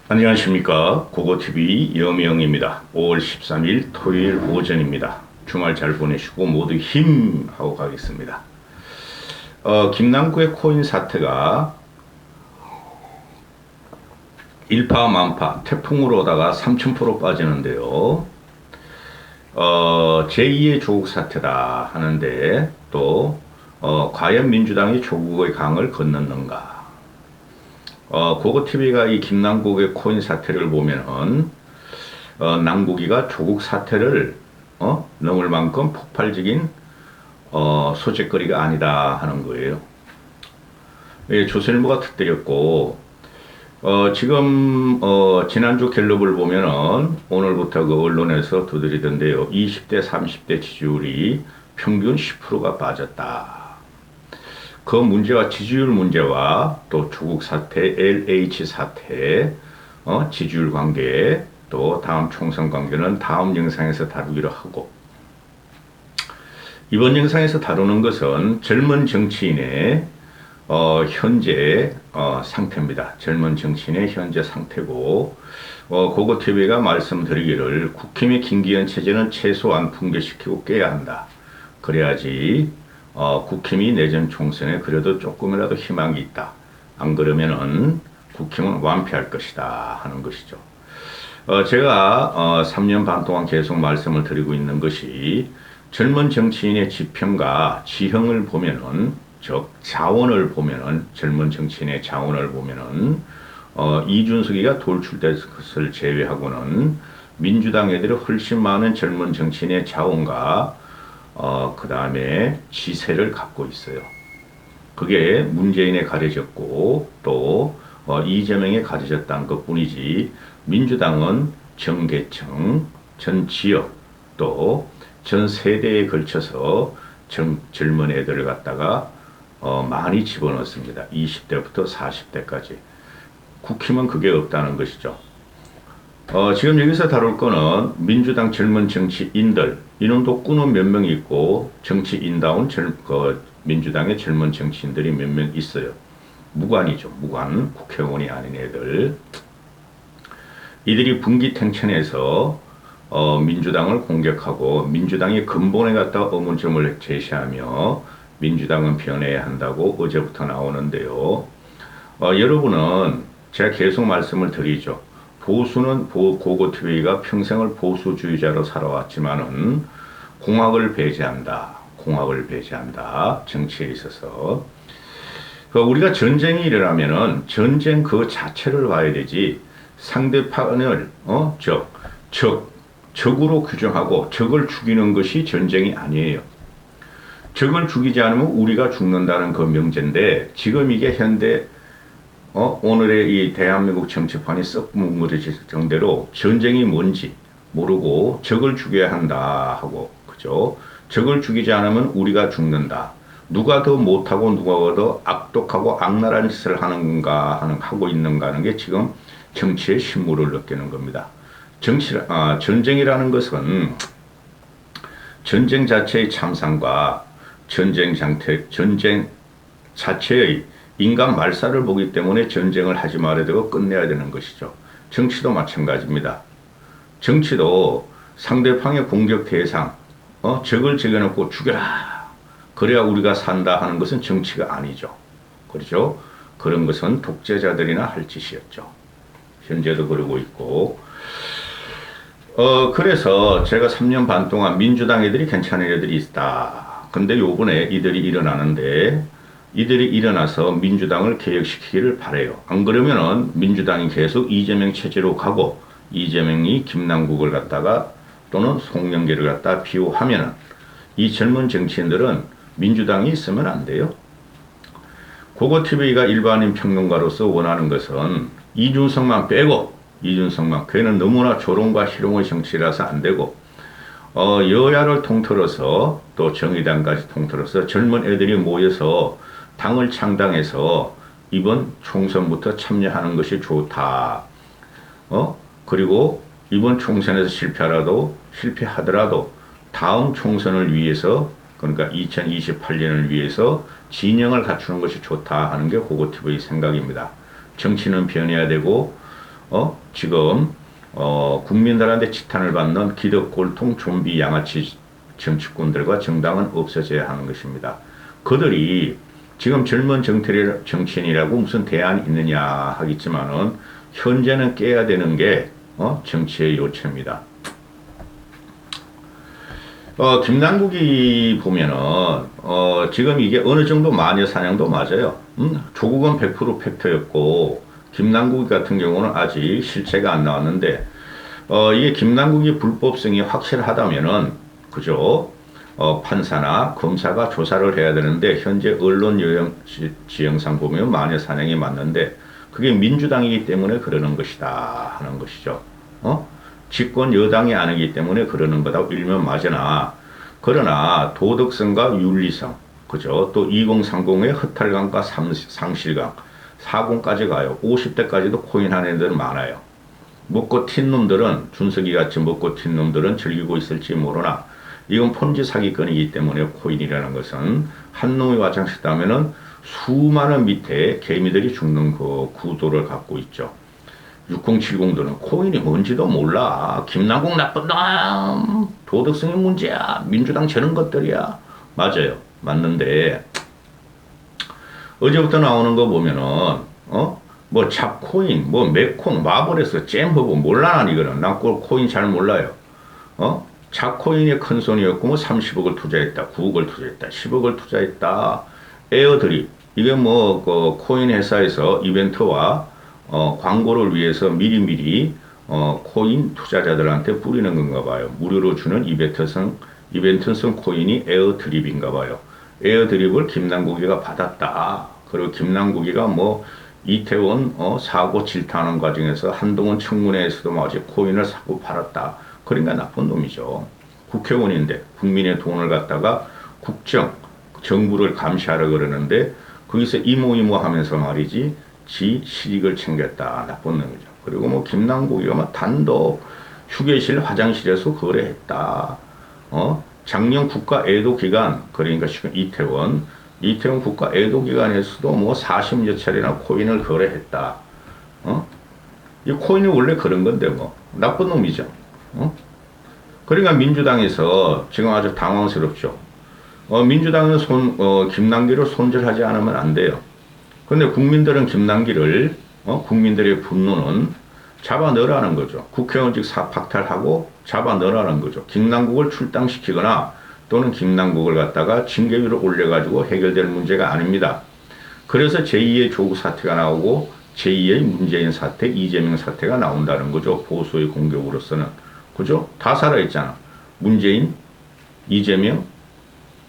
안녕하십니까. 고고TV 여명입니다. 5월 13일 토요일 오전입니다. 주말 잘 보내시고 모두 힘! 하고 가겠습니다. 김남구의 코인 사태가 일파만파 태풍으로 오다가 3000% 빠지는데요. 제2의 조국 사태다 하는데 또 과연 민주당이 조국의 강을 건넜는가. 고고TV가 이 김남국의 코인 사태를 보면은, 남국이가 조국 사태를, 넘을 만큼 폭발적인, 소재거리가 아니다 하는 거예요. 예, 조선일보가 터뜨렸고, 지금, 지난주 갤럽을 보면은, 오늘부터 그 언론에서 두드리던데요. 20대, 30대 지지율이 평균 10%가 빠졌다. 그 문제와 지지율 문제와 또 조국 사태, LH 사태, 지지율 관계, 또 다음 총선 관계는 다음 영상에서 다루기로 하고, 이번 영상에서 다루는 것은 젊은 정치인의 현재 상태입니다. 젊은 정치인의 현재 상태고, 고고TV가 말씀드리기를 국힘의 김기현 체제는 최소한 붕괴시키고 깨야 한다. 그래야지 국힘이 내년 총선에 그래도 조금이라도 희망이 있다. 안 그러면은 국힘은 완패할 것이다 하는 것이죠. 제가 3년 반 동안 계속 말씀을 드리고 있는 것이 젊은 정치인의 지평과 지형을 보면은, 즉 자원을 보면은, 젊은 정치인의 자원을 보면은 이준석이가 돌출된 것을 제외하고는 민주당 애들이 훨씬 많은 젊은 정치인의 자원과 그 다음에 지세를 갖고 있어요. 그게 문재인에 가려졌고 또 이재명에 가려졌다는 것 뿐이지, 민주당은 전 계층, 전 지역, 또 전 세대에 걸쳐서 젊은 애들을 갖다가 많이 집어넣습니다. 20대부터 40대까지. 국힘은 그게 없다는 것이죠. 지금 여기서 다룰 거는 민주당 젊은 정치인들, 이놈도 꾸는 몇 명 있고 정치인다운 민주당의 젊은 정치인들이 몇 명 있어요. 무관이죠. 무관. 국회의원이 아닌 애들. 이들이 분기탱천해서 민주당을 공격하고 민주당이 근본에 갖다 의문점을 제시하며 민주당은 변해야 한다고 어제부터 나오는데요. 여러분은 제가 계속 말씀을 드리죠. 보수는 고고TV가 평생을 보수주의자로 살아왔지만은 공학을 배제한다. 공학을 배제한다. 정치에 있어서. 우리가 전쟁이 일어나면은 전쟁 그 자체를 봐야 되지, 상대편을 적으로 규정하고 적을 죽이는 것이 전쟁이 아니에요. 적을 죽이지 않으면 우리가 죽는다는 그 명제인데, 지금 이게 현대 오늘의 이 대한민국 정치판이 썩 뭉그러질 정도로 전쟁이 뭔지 모르고 적을 죽여야 한다 하고, 그죠? 적을 죽이지 않으면 우리가 죽는다. 누가 더 못하고 누가 더 악독하고 악랄한 짓을 하고 있는가 하는 게 지금 정치의 심무를 느끼는 겁니다. 전쟁이라는 것은 전쟁 자체의 참상과 전쟁 자체의 인간 말살을 보기 때문에 전쟁을 하지 말아야 되고 끝내야 되는 것이죠. 정치도 마찬가지입니다. 정치도 상대방의 공격 대상, 적을 정해놓고 죽여라. 그래야 우리가 산다 하는 것은 정치가 아니죠. 그렇죠? 그런 것은 독재자들이나 할 짓이었죠. 현재도 그러고 있고. 그래서 제가 3년 반 동안 민주당 애들이 괜찮은 애들이 있다. 근데 요번에 이들이 일어나는데, 이들이 일어나서 민주당을 개혁시키기를 바래요. 안 그러면은 민주당이 계속 이재명 체제로 가고, 이재명이 김남국을 갖다가 또는 송영길을 갖다 비호하면은 이 젊은 정치인들은 민주당이 있으면 안 돼요. 고고TV가 일반인 평론가로서 원하는 것은 이준석만 빼고, 걔는 너무나 조롱과 희롱의 정치라서 안 되고, 여야를 통틀어서 또 정의당까지 통틀어서 젊은 애들이 모여서 당을 창당해서 이번 총선부터 참여하는 것이 좋다. 그리고 이번 총선에서 실패하더라도 다음 총선을 위해서, 그러니까 2028년을 위해서 진영을 갖추는 것이 좋다 하는 게 고고TV의 생각입니다. 정치는 변해야 되고, 지금 국민들한테 지탄을 받는 기득골통 좀비 양아치 정치꾼들과 정당은 없어져야 하는 것입니다. 그들이 지금 젊은 정치인이라고 무슨 대안이 있느냐 하겠지만은 현재는 깨야 되는 게 정치의 요체입니다. 김남국이 보면은 지금 이게 어느 정도 마녀 사냥도 맞아요. 조국은 100% 팩트였고 김남국 같은 경우는 아직 실체가 안 나왔는데 이게 김남국이 불법성이 확실하다면은 그죠? 판사나 검사가 조사를 해야 되는데 현재 언론 지형상 보면 마녀 사냥이 맞는데 그게 민주당이기 때문에 그러는 것이다 하는 것이죠. 집권 여당이 아니기 때문에 그러는 거다 일면 맞으나 그러나 도덕성과 윤리성 그죠? 또 2030의 허탈감과 상실감 40까지 가요. 50대까지도 코인하는 애들은 많아요. 먹고 튄 놈들은 준석이 같이 먹고 튄 놈들은 즐기고 있을지 모르나 이건 폰지 사기건이기 때문에 코인이라는 것은 한 놈이 와장시다면은 수많은 밑에 개미들이 죽는 그 구도를 갖고 있죠. 6070들은 코인이 뭔지도 몰라. 김남국 나쁜 놈. 도덕성이 문제야. 민주당 저런 것들이야. 맞아요. 맞는데 어제부터 나오는 거 보면은 뭐 잡코인, 뭐 맥콘, 마블에서 잼버고 몰라난 이거는 난 코인 잘 몰라요. 잡코인이 큰 손이었고 뭐 30억을 투자했다, 9억을 투자했다, 10억을 투자했다. 에어드립 이게 뭐 그 코인 회사에서 이벤트와 광고를 위해서 미리미리 코인 투자자들한테 뿌리는 건가 봐요. 무료로 주는 이벤트성 코인이 에어드립인가 봐요. 에어드립을 김남국이가 받았다. 그리고 김남국이가 뭐 이태원 사고 질타하는 과정에서 한동훈 청문회에서도 마치 코인을 사고 팔았다. 그러니까 나쁜 놈이죠. 국회의원인데 국민의 돈을 갖다가 정부를 감시하려 그러는데 거기서 이모 하면서 말이지 지 실익을 챙겼다. 나쁜 놈이죠. 그리고 뭐 김남국이가 뭐 단독 휴게실 화장실에서 거래했다. 작년 국가 애도 기간 그러니까 지금 이태원 국가 애도 기간에서도 뭐 40여 차례나 코인을 거래했다. 이 코인이 원래 그런 건데 뭐 나쁜 놈이죠. 그러니까 민주당에서 지금 아주 당황스럽죠. 민주당은 김남기를 손절하지 않으면 안 돼요. 근데 국민들은 김남기를 국민들의 분노는 잡아 넣으라는 거죠. 국회의원직 박탈하고 잡아 넣으라는 거죠. 김남국을 출당시키거나 또는 김남국을 갖다가 징계 위로 올려가지고 해결될 문제가 아닙니다. 그래서 제2의 조국 사태가 나오고 제2의 문재인 사태, 이재명 사태가 나온다는 거죠. 보수의 공격으로서는. 그죠? 다 살아있잖아. 문재인, 이재명,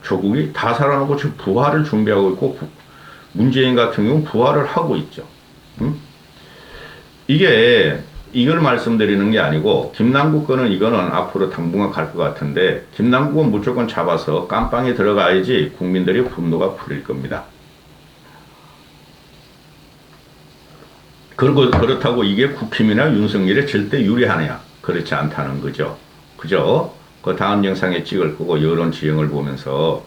조국이 다 살아나고 지금 부활을 준비하고 있고 문재인 같은 경우는 부활을 하고 있죠. 이걸 말씀드리는 게 아니고 김남국 거는 이거는 앞으로 당분간 갈 것 같은데 김남국은 무조건 잡아서 깜빵에 들어가야지 국민들의 분노가 풀릴 겁니다. 그리고 그렇다고 이게 국힘이나 윤석열에 절대 유리하냐? 그렇지 않다는 거죠. 그죠? 그 다음 영상에 찍을 거고 여론 지형을 보면서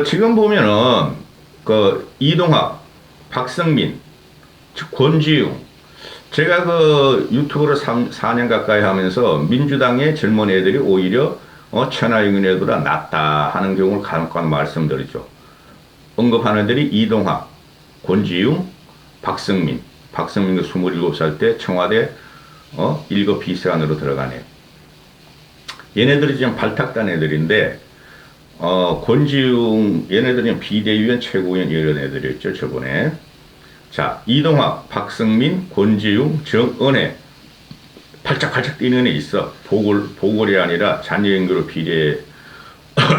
지금 보면은 그 이동학, 박성민, 권지웅 제가 그 유튜브를 4년 가까이 하면서 민주당의 젊은 애들이 오히려 천하영인 애들보다 낫다 하는 경우를 간혹 말씀드리죠. 언급하는 애들이 이동학, 권지웅, 박성민 그 27살 때 청와대 1급 비서관으로 들어가네. 얘네들이 지금 발탁단 애들인데 권지웅 얘네들이 비대위원 최고위원 이런 애들이었죠 저번에. 자 이동학, 박성민, 권지웅, 정은혜 팔짝팔짝 뛰는 애 있어. 보궐이 아니라 자녀연구로 비례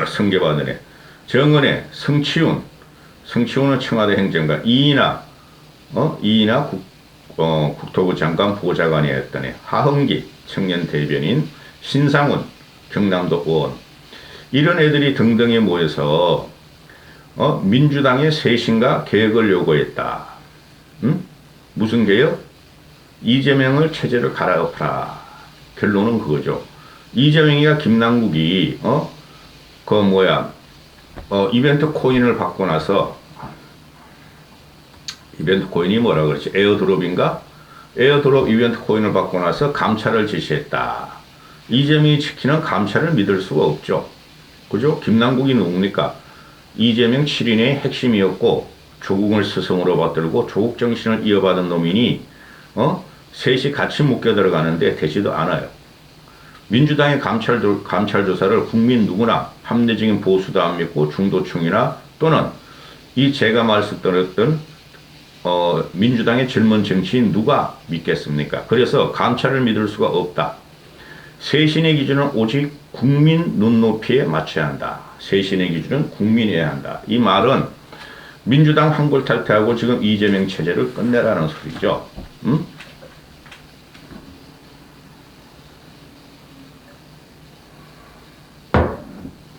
선거받은 애. 정은혜, 성치훈은 청와대 행정관. 이인하 국토부 장관 보좌관이었던 애. 하흥기 청년 대변인. 신상훈 경남도 의원. 이런 애들이 등등에 모여서 민주당의 쇄신과 개혁을 요구했다. 무슨 개혁? 이재명을 체제를 갈아엎어라. 결론은 그거죠. 이재명이가 김남국이 이벤트 코인을 받고 나서 이벤트 코인이 뭐라 그러지? 에어드롭인가? 에어드롭 이벤트 코인을 받고 나서 감찰을 지시했다. 이재명이 지키는 감찰을 믿을 수가 없죠. 그죠? 김남국이 누굽니까? 이재명 7인의 핵심이었고 조국을 스승으로 받들고 조국 정신을 이어받은 놈이니 셋이 같이 묶여 들어가는데 되지도 않아요. 민주당의 감찰 조사를 국민 누구나 합리적인 보수도 안 믿고 중도층이나 또는 이 제가 말씀드렸던 민주당의 젊은 정치인 누가 믿겠습니까? 그래서 감찰을 믿을 수가 없다. 쇄신의 기준은 오직 국민 눈높이에 맞춰야 한다. 쇄신의 기준은 국민이어야 한다. 이 말은 민주당 환골탈퇴하고 지금 이재명 체제를 끝내라는 소리죠.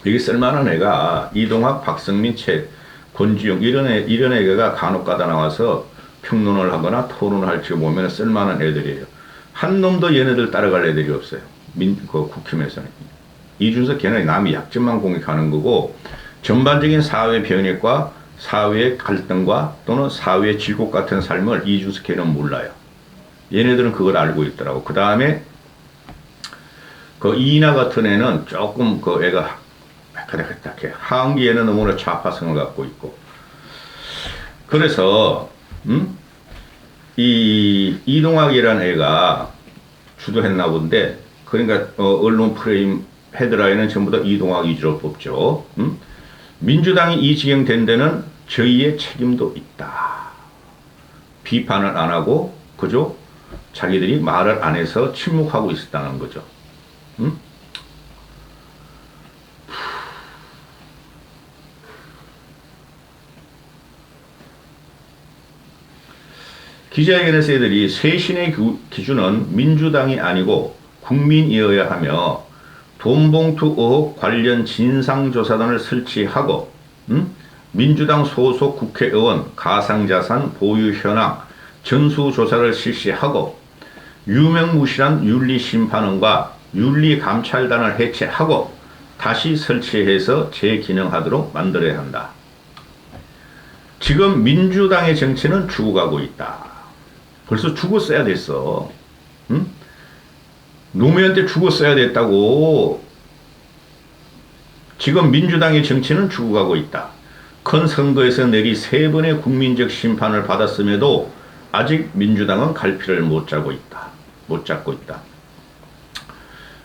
여기 쓸만한 애가 이동학, 박성민, 권지용 이런 애가 간혹 가다 나와서 평론을 하거나 토론을 할지 보면 쓸만한 애들이에요. 한 놈도 얘네들 따라갈 애들이 없어요. 국힘에서는. 이준석 걔는 남이 약점만 공격하는 거고 전반적인 사회 변혁과 사회의 갈등과 또는 사회의 질곡 같은 삶을 이준석 걔는 몰라요. 얘네들은 그걸 알고 있더라고. 그 다음에 그 이나 같은 애는 조금 그 애가 그렇게 하은기에는 너무나 좌파성을 갖고 있고 그래서 이 이동학이라는 애가 주도했나 본데 그러니까 언론 프레임 헤드라인은 전부 다 이동학 위주로 뽑죠. 민주당이 이 지경 된 데는 저희의 책임도 있다. 비판을 안 하고 그죠? 자기들이 말을 안 해서 침묵하고 있었다는 거죠. 기자회견에서 애들이 쇄신의 기준은 민주당이 아니고 국민이어야 하며 돈봉투 의혹 관련 진상조사단을 설치하고 민주당 소속 국회의원 가상자산 보유 현황 전수조사를 실시하고 유명무실한 윤리심판원과 윤리감찰단을 해체하고 다시 설치해서 재기능하도록 만들어야 한다. 지금 민주당의 정치는 죽어가고 있다. 벌써 죽었어야 됐어. 노무현 때 죽었어야 됐다고. 지금 민주당의 정치는 죽어가고 있다. 큰 선거에서 내리 3번의 국민적 심판을 받았음에도 아직 민주당은 갈피를 못 잡고 있다.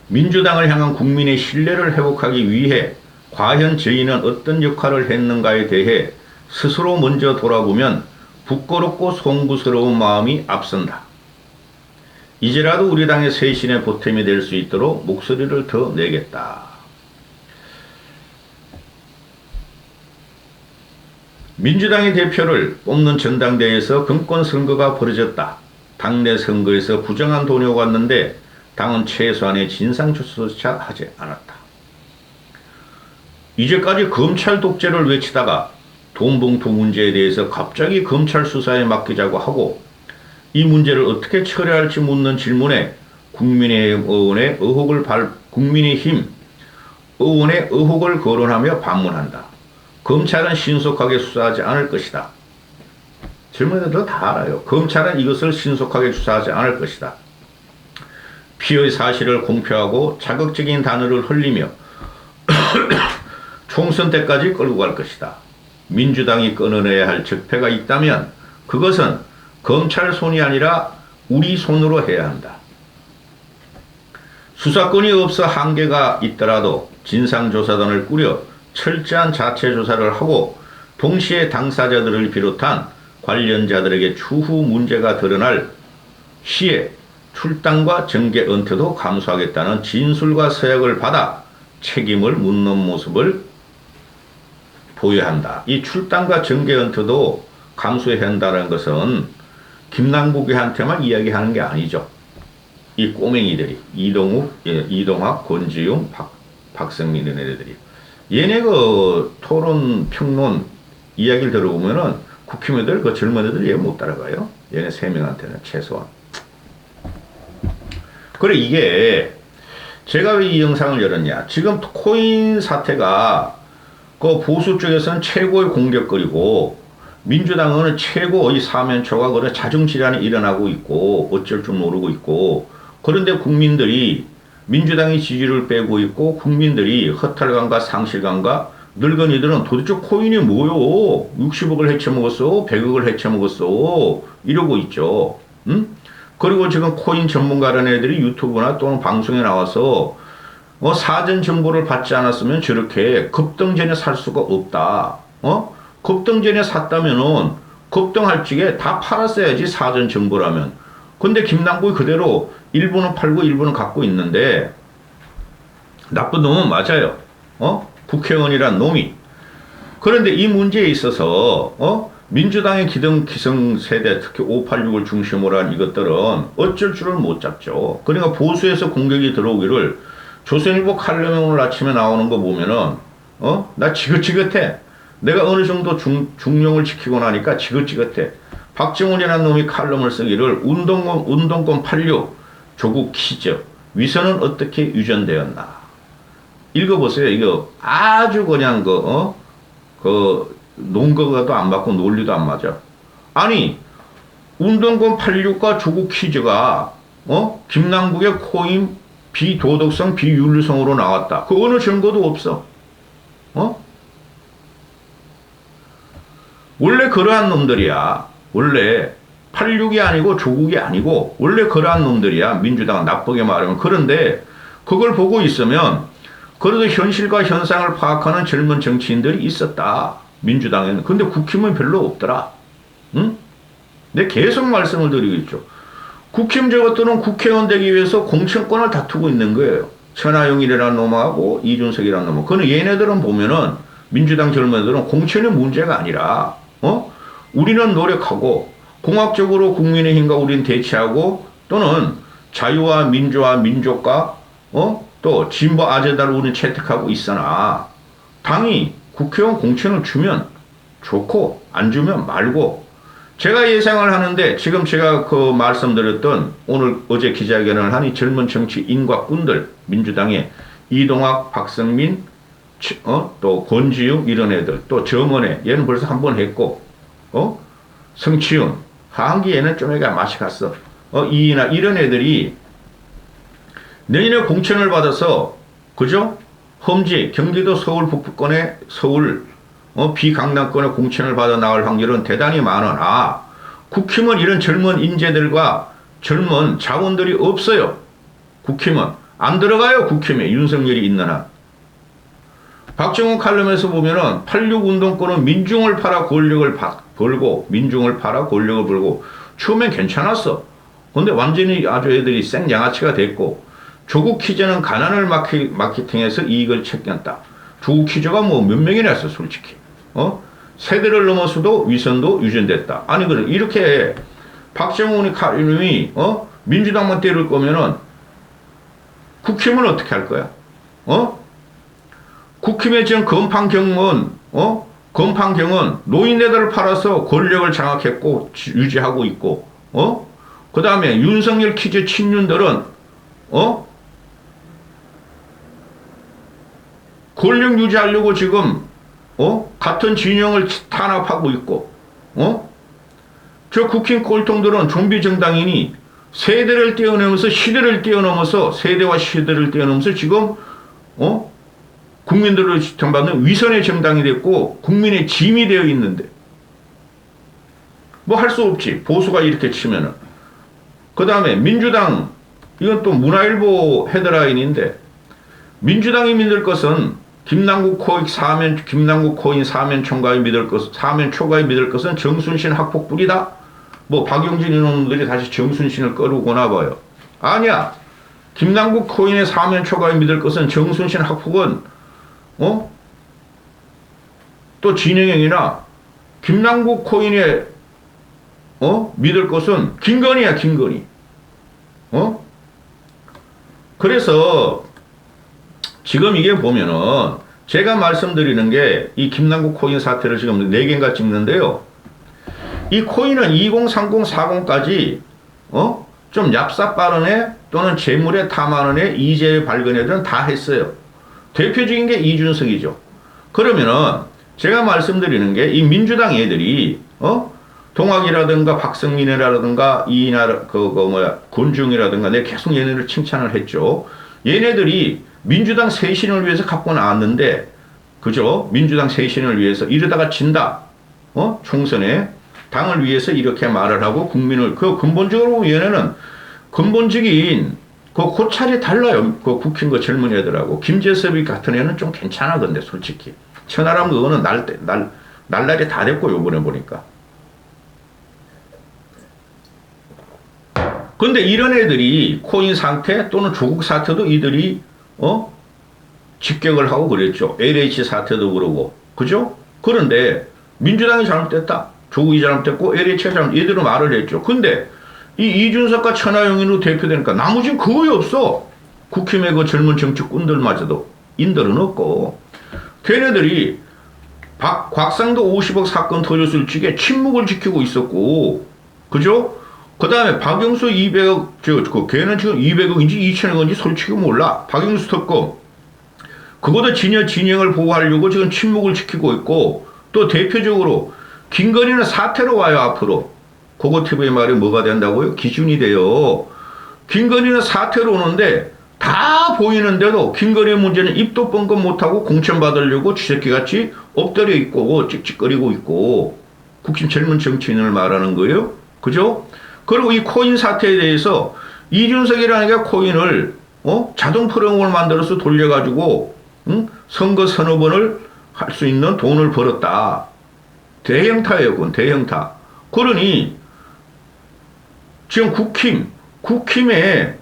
민주당을 향한 국민의 신뢰를 회복하기 위해 과연 저희는 어떤 역할을 했는가에 대해 스스로 먼저 돌아보면 부끄럽고 송구스러운 마음이 앞선다. 이제라도 우리 당의 쇄신의 보탬이 될 수 있도록 목소리를 더 내겠다. 민주당의 대표를 뽑는 전당대회에서 금권 선거가 벌어졌다. 당내 선거에서 부정한 돈이 오갔는데 당은 최소한의 진상조사조차 하지 않았다. 이제까지 검찰 독재를 외치다가 돈봉투 문제에 대해서 갑자기 검찰 수사에 맡기자고 하고 이 문제를 어떻게 처리할지 묻는 질문에 국민의힘 의원의 의혹을 거론하며 반문한다. 검찰은 신속하게 수사하지 않을 것이다. 질문자들 다 알아요. 검찰은 이것을 신속하게 수사하지 않을 것이다. 피의 사실을 공표하고 자극적인 단어를 흘리며 총선 때까지 끌고 갈 것이다. 민주당이 끊어내야 할 적폐가 있다면 그것은 검찰 손이 아니라 우리 손으로 해야 한다. 수사권이 없어 한계가 있더라도 진상조사단을 꾸려 철저한 자체조사를 하고 동시에 당사자들을 비롯한 관련자들에게 추후 문제가 드러날 시에 출당과 정계 은퇴도 감수하겠다는 진술과 서약을 받아 책임을 묻는 모습을 보여야 한다. 이 출당과 정계 은퇴도 감수해야 한다는 것은 김남국이한테만 이야기하는 게 아니죠. 이 꼬맹이들이 이동학, 권지용, 박성민 이런 애들이 얘네 그 토론 평론 이야기를 들어보면은 국힘애들 그 젊은 애들 얘 못 따라가요. 얘네 3명한테는 최소한. 그래 이게 제가 왜 이 영상을 열었냐. 지금 코인 사태가 그 보수 쪽에서는 최고의 공격거리고 민주당은 최고 이 사면초가 그런 자중질환이 일어나고 있고 어쩔 줄 모르고 있고 그런데 국민들이 민주당이 지지를 빼고 있고 국민들이 허탈감과 상실감과 늙은이들은 도대체 코인이 뭐요? 60억을 헤쳐먹었어? 100억을 헤쳐먹었어? 이러고 있죠. 응? 그리고 지금 코인 전문가라는 애들이 유튜브나 또는 방송에 나와서 사전 정보를 받지 않았으면 저렇게 급등전에 살 수가 없다. 급등전에 샀다면은 급등할 적에 다 팔았어야지 사전 정보라면. 근데 김남국이 그대로 일부는 팔고 일부는 갖고 있는데 나쁜 놈은 맞아요. 국회의원이란 놈이. 그런데 이 문제에 있어서 민주당의 기성세대 특히 586을 중심으로 한 이것들은 어쩔 줄을 못 잡죠. 그러니까 보수에서 공격이 들어오기를 조선일보 칼럼에 오늘 아침에 나오는 거 보면은 나 지긋지긋해. 내가 어느 정도 중용을 지키고 나니까 지긋지긋해. 박정훈이라는 놈이 칼럼을 쓰기를 운동권 86 조국 퀴즈 위선은 어떻게 유전되었나. 읽어보세요. 이거 아주 그냥 논거가도 안 맞고 논리도 안 맞아. 아니 운동권 86과 조국 퀴즈가 김남국의 코인 비도덕성 비윤리성으로 나왔다. 그 어느 증거도 없어. 원래 그러한 놈들이야. 원래 86이 아니고 조국이 아니고 원래 그러한 놈들이야. 민주당은 나쁘게 말하면. 그런데 그걸 보고 있으면 그래도 현실과 현상을 파악하는 젊은 정치인들이 있었다. 민주당에는. 근데 국힘은 별로 없더라. 응? 내가 계속 말씀을 드리고 있죠. 국힘 저것들은 국회의원 되기 위해서 공천권을 다투고 있는 거예요. 천하용일이라는 놈하고 이준석이라는 놈하고. 그는 얘네들은 보면은 민주당 젊은이들은 공천이 문제가 아니라 우리는 노력하고 공학적으로 국민의힘과 우리는 대치하고 또는 자유와 민주화 민족과 또 진보 아젠다를 우리는 채택하고 있으나 당이 국회의원 공천을 주면 좋고 안 주면 말고 제가 예상을 하는데 지금 제가 그 말씀드렸던 오늘 어제 기자회견을 한 이 젊은 정치인과 꾼들 민주당의 이동학, 박성민, 또 권지웅 이런 애들 또 정원회 얘는 벌써 한 번 했고 성치윤 하한기 얘는 좀 애가 맛이 갔어. 이나 이런 애들이 내년에 공천을 받아서 그죠? 험지 경기도 서울 북부권에 서울 비강남권에 공천을 받아 나올 확률은 대단히 많으나 국힘은 이런 젊은 인재들과 젊은 자원들이 없어요. 국힘은 안 들어가요. 국힘에 윤석열이 있는 한. 박정훈 칼럼에서 보면은 86 운동권은 민중을 팔아 권력을 벌고 민중을 팔아 권력을 벌고 처음엔 괜찮았어. 근데 완전히 아주 애들이 생양아치가 됐고 조국 퀴즈는 가난을 마케팅해서 이익을 챙겼다. 조국 퀴즈가 뭐 몇 명이나 했어 솔직히. 세대를 넘어서도 위선도 유전됐다. 아니 그래 이렇게 박정훈이 칼럼이 민주당만 때릴 거면은 국힘은 어떻게 할 거야? 국힘의 지금 건판경은 노인네들을 팔아서 권력을 장악했고 유지하고 있고 그 다음에 윤석열 퀴즈 친윤들은 권력 유지하려고 지금 같은 진영을 탄압하고 있고 저 국힘 꼴통들은 좀비 정당이니 세대를 뛰어넘어서 시대를 뛰어넘어서 세대와 시대를 뛰어넘어서 지금 국민들을 지탱받는 위선의 정당이 됐고 국민의 짐이 되어 있는데 뭐 할 수 없지. 보수가 이렇게 치면은. 그 다음에 민주당 이건 또 문화일보 헤드라인인데 민주당이 믿을 것은 김남국 코인 사면 총괄이 믿을 것 사면 초과에 믿을 것은 정순신 학폭불이다. 뭐 박용진 이놈들이 다시 정순신을 끌어오나 봐요. 아니야. 김남국 코인의 사면 초과에 믿을 것은 정순신 학폭은 또 진영형이나 김남국 코인에 믿을 것은 김건희야 김건희. 그래서 지금 이게 보면은 제가 말씀드리는 게 이 김남국 코인 사태를 지금 4개인가 찍는데요. 이 코인은 2030, 40까지 좀 얍삽 빠른 애 또는 재물에 탐하는 애 이재 발견 애들은 다 했어요. 대표적인 게 이준석이죠. 그러면은 제가 말씀드리는 게 이 민주당 애들이 동학이라든가 박성민이라든가 이나 권중이라든가 내가 계속 얘네들 칭찬을 했죠. 얘네들이 민주당 쇄신을 위해서 갖고 나왔는데, 그죠? 민주당 쇄신을 위해서 이러다가 진다. 총선에 당을 위해서 이렇게 말을 하고 국민을 근본적으로 얘네는 근본적인 고찰이 달라요. 국힘 젊은 애들하고 김재섭이 같은 애는 좀 괜찮아. 근데 솔직히 천하람 그거는 날라리 다 됐고 요번에 보니까. 근데 이런 애들이 코인 상태 또는 조국 사태도 이들이 직격을 하고 그랬죠. LH 사태도 그러고, 그죠? 그런데 민주당이 잘못됐다. 조국이 잘못됐고 LH가 잘못. 얘들은 말을 했죠. 근데 이 이준석과 천하용인으로 대표되니까 나머지는 거의 없어. 국힘의 젊은 정치꾼들마저도 인들은 없고. 걔네들이 곽상도 50억 사건 터졌을 적에 침묵을 지키고 있었고, 그죠? 그 다음에 박영수 200억, 걔는 지금 200억인지 2천억인지 솔직히 몰라. 박영수 특검. 그것도 진영을 보호하려고 지금 침묵을 지키고 있고, 또 대표적으로 김건희는 사퇴로 와요, 앞으로. 고고TV의 말이 뭐가 된다고요? 기준이 돼요. 김건희는 사퇴로 오는데 다 보이는데도 김건희 문제는 입도 뻥끗 못하고 공천받으려고 쥐새끼같이 엎드려 있고 찍찍거리고 있고 국힘 젊은 정치인을 말하는 거예요. 그죠? 그리고 이 코인 사태에 대해서 이준석이라는 게 코인을 자동 프로그램을 만들어서 돌려가지고 선거 서너 번을 할 수 있는 돈을 벌었다. 대형타예요. 그건 대형타. 그러니 지금 국힘의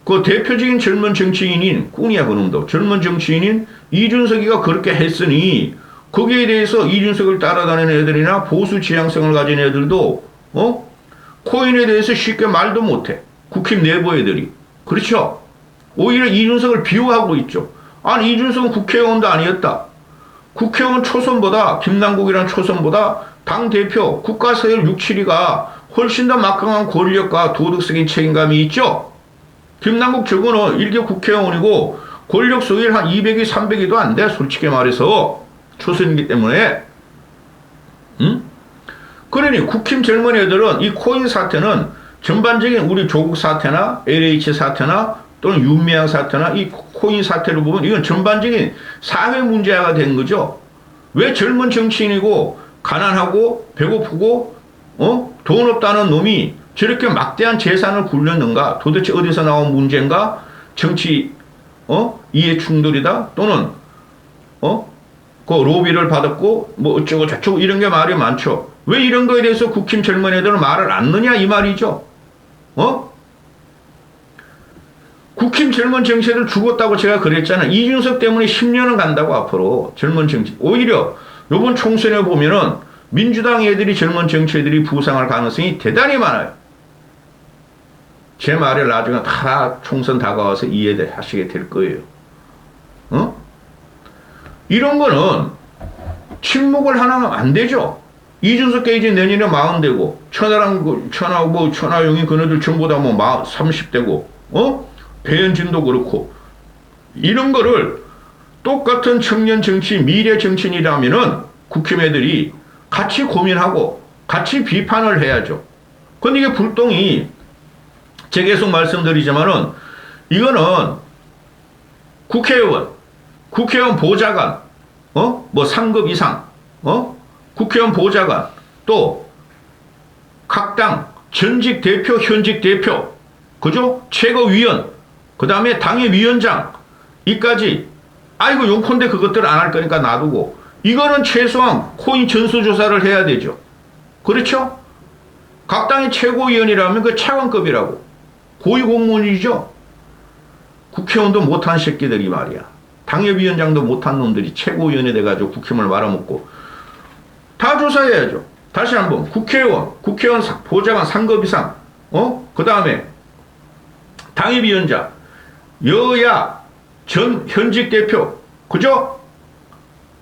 그 대표적인 젊은 정치인인 꾼이야 그놈도 젊은 정치인인 이준석이가 그렇게 했으니 거기에 대해서 이준석을 따라다니는 애들이나 보수 지향성을 가진 애들도 코인에 대해서 쉽게 말도 못해. 국힘 내부 애들이. 그렇죠? 오히려 이준석을 비호하고 있죠. 아니 이준석은 국회의원도 아니었다. 국회의원 초선보다 김남국이라는 초선보다 당대표 국가서열 6, 7위가 훨씬 더 막강한 권력과 도덕적인 책임감이 있죠. 김남국 저거는 일개 국회의원이고 권력 소유를 한 200위, 300위도 안 돼. 솔직히 말해서 초선이기 때문에. 그러니 국힘 젊은 애들은 이 코인 사태는 전반적인 우리 조국 사태나 LH 사태나 또는 윤미향 사태나 이 코인 사태를 보면 이건 전반적인 사회 문제가 된 거죠. 왜 젊은 정치인이고 가난하고 배고프고 돈 없다는 놈이 저렇게 막대한 재산을 굴렸는가? 도대체 어디서 나온 문제인가? 정치 이해 충돌이다 또는 그 로비를 받았고 뭐 어쩌고 저쩌고 이런 게 말이 많죠. 왜 이런 거에 대해서 국힘 젊은 애들은 말을 안 넣냐 이 말이죠. 국힘 젊은 정치들 죽었다고 제가 그랬잖아요. 이준석 때문에 10년은 간다고 앞으로 젊은 정치. 오히려 요번 총선에 보면은 민주당 애들이 젊은 정치애들이 부상할 가능성이 대단히 많아요. 제 말을 나중에 다 총선 다가와서 이해하시게 될 거예요. 이런 거는 침묵을 하나면 안 되죠. 이준석께 이제 내년에 40대고 천하용이 그네들 전부 다 뭐 30대고 배현진도 그렇고 이런 거를 똑같은 청년 정치 미래 정치인이라면은 국힘 애들이 같이 고민하고 같이 비판을 해야죠. 근데 이게 불똥이 제가 계속 말씀드리지만은 이거는 국회의원 보좌관 뭐 상급 이상 국회의원 보좌관 또 각 당 전직 대표 현직 대표 그죠? 최고위원 그 다음에 당의 위원장 이까지 아이고 용컨대 그것들 안 할 거니까 놔두고 이거는 최소한 코인 전수조사를 해야 되죠. 그렇죠? 각 당의 최고위원이라면 그 차관급이라고 고위공무원이죠. 국회의원도 못한 새끼들이 말이야. 당협위원장도 못한 놈들이 최고위원이 돼가지고 국힘을 말아먹고 다 조사해야죠. 다시 한번 국회의원 보좌관 상급 이상 그 다음에 당협위원장 여야 현직 대표 그죠?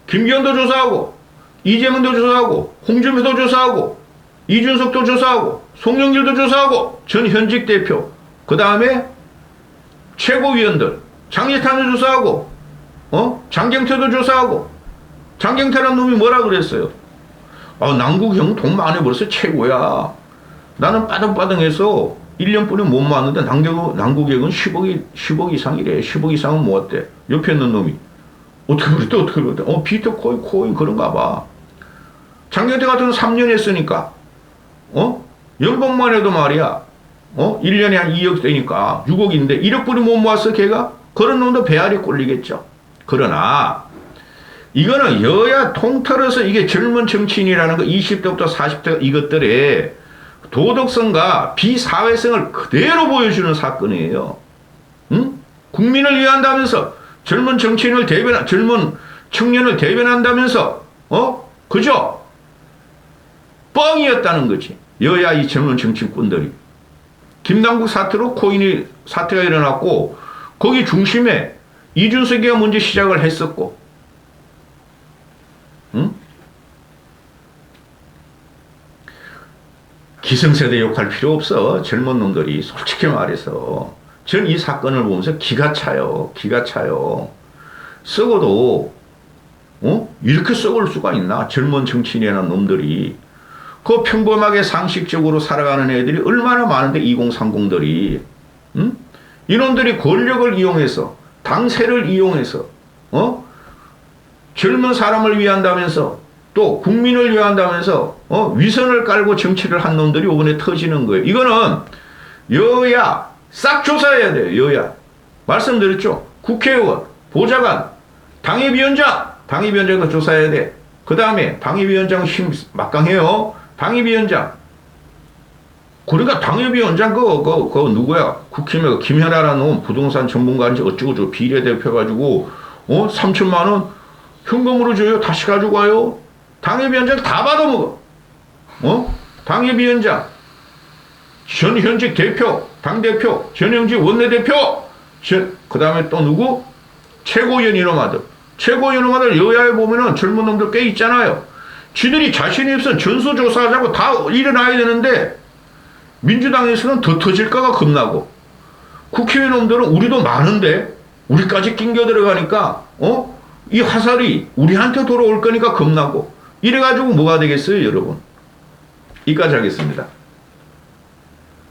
김기현도 조사하고 이재명도 조사하고 홍준표도 조사하고 이준석도 조사하고 송영길도 조사하고 전 현직 대표 그 다음에 최고위원들 장예탄도 조사하고 장경태도 조사하고 장경태라는 놈이 뭐라 그랬어요? 남국형 돈 많이 벌어서 최고야. 나는 빠등빠등해서 1년뿐이 못 모았는데 남국형은 10억 이상이래. 10억 이상은 모았대. 옆에 있는 놈이. 어떻게 그랬대? 비트코인, 코인 그런가 봐. 장경태 같은 3년 했으니까, 연봉만 해도 말이야, 1년에 한 2억 되니까 6억인데 1억뿐이 못 모았어, 걔가? 그런 놈도 배알이 꼴리겠죠. 그러나, 이거는 여야 통틀어서 이게 젊은 정치인이라는 거 20대부터 40대 이것들의 도덕성과 비사회성을 그대로 보여주는 사건이에요. 응? 국민을 위한다면서 젊은 정치인을 젊은 청년을 대변한다면서 그죠? 뻥이었다는 거지. 여야 이 젊은 정치꾼들이. 김남국 사태로 코인이 사태가 일어났고 거기 중심에 이준석이가 먼저 시작을 했었고 응? 기성세대 욕할 필요 없어. 젊은 놈들이 솔직히 말해서 전 이 사건을 보면서 기가 차요. 썩어도 이렇게 썩을 수가 있나? 젊은 정치인이라는 놈들이 그 평범하게 상식적으로 살아가는 애들이 얼마나 많은데 2030들이 이놈들이 권력을 이용해서 당세를 이용해서 젊은 사람을 위한다면서 또 국민을 위한다면서 위선을 깔고 정치를 한 놈들이 이번에 터지는 거예요. 이거는 여야 싹 조사해야 돼요. 여야. 말씀드렸죠. 국회의원, 보좌관, 당협위원장도 조사해야 돼. 그 다음에 당협위원장 힘 막강해요. 당협위원장. 그러니까 당협위원장 그거 누구야? 국힘에 김현아라는 놈 부동산 전문가인지 어쩌고저쩌고 비례대표 가지고 3천만 원 현금으로 줘요. 다시 가지고 와요. 당협위원장 다 받아먹어. 당협위원장, 현직 대표, 당대표, 전영직 원내대표, 그 다음에 또 누구? 최고위원 이놈아들. 최고위원 이놈아들 여야에 보면은 젊은 놈들 꽤 있잖아요. 지들이 자신이 없으면 전수조사하자고 다 일어나야 되는데 민주당에서는 더 터질까가 겁나고 국회의원 놈들은 우리도 많은데 우리까지 낑겨 들어가니까 이 화살이 우리한테 돌아올 거니까 겁나고 이래가지고 뭐가 되겠어요, 여러분? 이까지 하겠습니다.